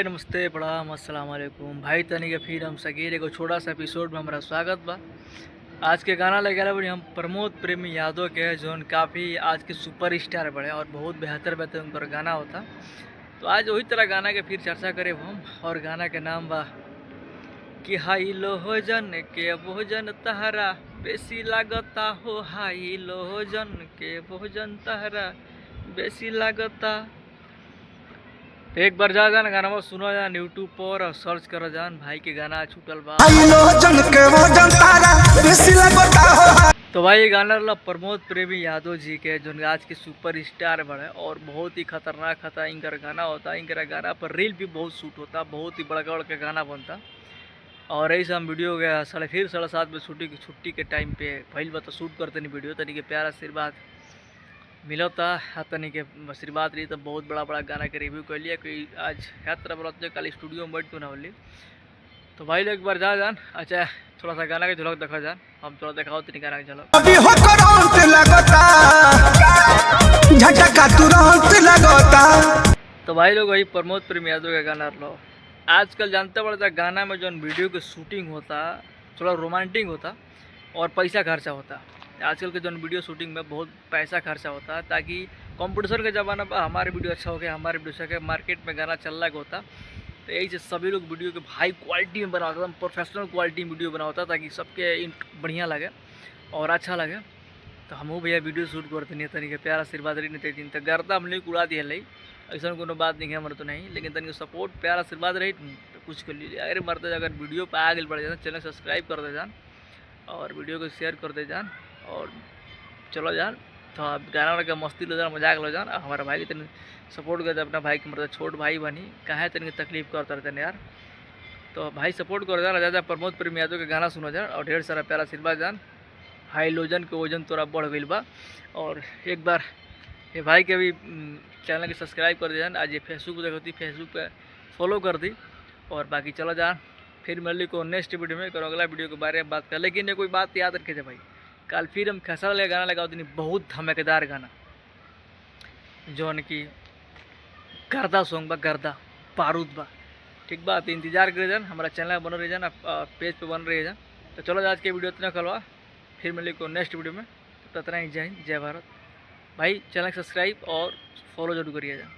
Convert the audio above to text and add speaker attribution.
Speaker 1: हाय नमस्ते प्रणाम अस्सलाम वालेकुम भाई तनी के फिर हम सगीर एगो छोटा सा एपिसोड में हमारा स्वागत बा। आज के गाना लगे बड़ी हम प्रमोद प्रेमी यादव के जोन काफ़ी आज के सुपर स्टार बड़े और बहुत बेहतर बेहतर उनका गाना होता। तो आज वही तरह गाना के फिर चर्चा करे हम और गाना के नाम बा कि हाई लोहजन के भोजन तहरा बेसी लागता हो, हाई लोहजन के भोजन तहरा बेसी लागता। तो एक बार जा जान गाना सुनो जान यूट्यूब पर और सर्च करो जान भाई के गाना छूटल बा। तो भाई ये गाना ला प्रमोद प्रेमी यादव जी के जो आज के सुपर स्टार बड़े और बहुत ही खतरनाक इनका गाना होता। इनका गाना पर रील भी बहुत शूट होता, बहुत ही बड़का बड़का गाना बनता। और ऐसा हम वीडियो गया फिर 7:30 बजे छुट्टी के टाइम पे पहले बात तो शूट करते नहीं वीडियो तनी के प्यार आशीर्वाद मिलता है, तनी के आशीर्वाद रही तो बहुत बड़ा बड़ा गाना के रिव्यू कर लिया कि आज यात्रा बोलते कल स्टूडियो में बैठ तो ना बोली। तो भाई लोग एक बार जा जान अच्छा थोड़ा सा गाना के झलक देखा जान, हम थोड़ा दिखाओ तनी गाना के झलक। तो भाई लोग वही प्रमोद प्रेमी यादव का गाना लो। आजकल जानते पड़ता गाना में जो वीडियो की शूटिंग होता थोड़ा रोमांटिक होता और पैसा खर्चा होता। आजकल के जो वीडियो शूटिंग में बहुत पैसा खर्चा होता है ताकि कंपटीशन के ज़माना पर हमारे वीडियो अच्छा हो गया, हमारे वीडियो अच्छा हो, मार्केट में गाना चल रहा होता। तो यही से सभी लोग वीडियो के हाई क्वालिटी में बनाता, एकदम प्रोफेशनल क्वालिटी में वीडियो बनाता ताकि सबके बढ़िया लगे और अच्छा लगे। तो हमू भैया वीडियो शूट करते नहीं तरीके प्यार आशीर्वाद रही नहीं दिन तो गर्दा हम लोग उड़ा दिया लई, ऐसा कोनो बात नहीं है हमारे तो नहीं, लेकिन तनिक सपोर्ट प्यार आशीर्वाद रही तो कुछ कर लीजिए। अगर मरते अगर वीडियो पर आगे बढ़ जाए चैनल सब्सक्राइब कर दे जान और वीडियो को शेयर कर दे जान और चलो जान। तो आप गाना वाला मस्ती लो जान, मजाक लो जान। हमारा भाई तन सपोर्ट करते अपना भाई के मतलब छोट भाई बनी कहाँ तन तकलीफ करते रहते यार। तो भाई सपोर्ट कर जान, ज़्यादा प्रमोद प्रेमी यादव के गाना सुनो जान और ढेर सारा प्यारा आशीर्वाद जान। हाई लोजन के वजन तोरा बढ़ गई बा। और एक बार ये भाई के भी चैनल के सब्सक्राइब कर दे जान। आज ये फेसबुक पर देखती फेसबुक पे फॉलो कर दी और बाकी चलो जान फिर मिली को नेक्स्ट वीडियो में करो अगला वीडियो के बारे में बात कर। लेकिन ये कोई बात याद रखे थे भाई, कल फिर हम खसा वाले गाना लगाओ दिन बहुत धमाकेदार गाना जौन की गर्दा सॉन्ग बा, गर्दा बारूद बा, ठीक बा। तो इंतजार करे जान, हमारा चैनल बन रही जान, पेज पे बन रही जान। तो चलो आज के वीडियो इतना खलवा फिर मिले को नेक्स्ट वीडियो में। तो इतना ही, जय हिंद जय भारत। भाई चैनल सब्सक्राइब और फॉलो जरूर करिए जान।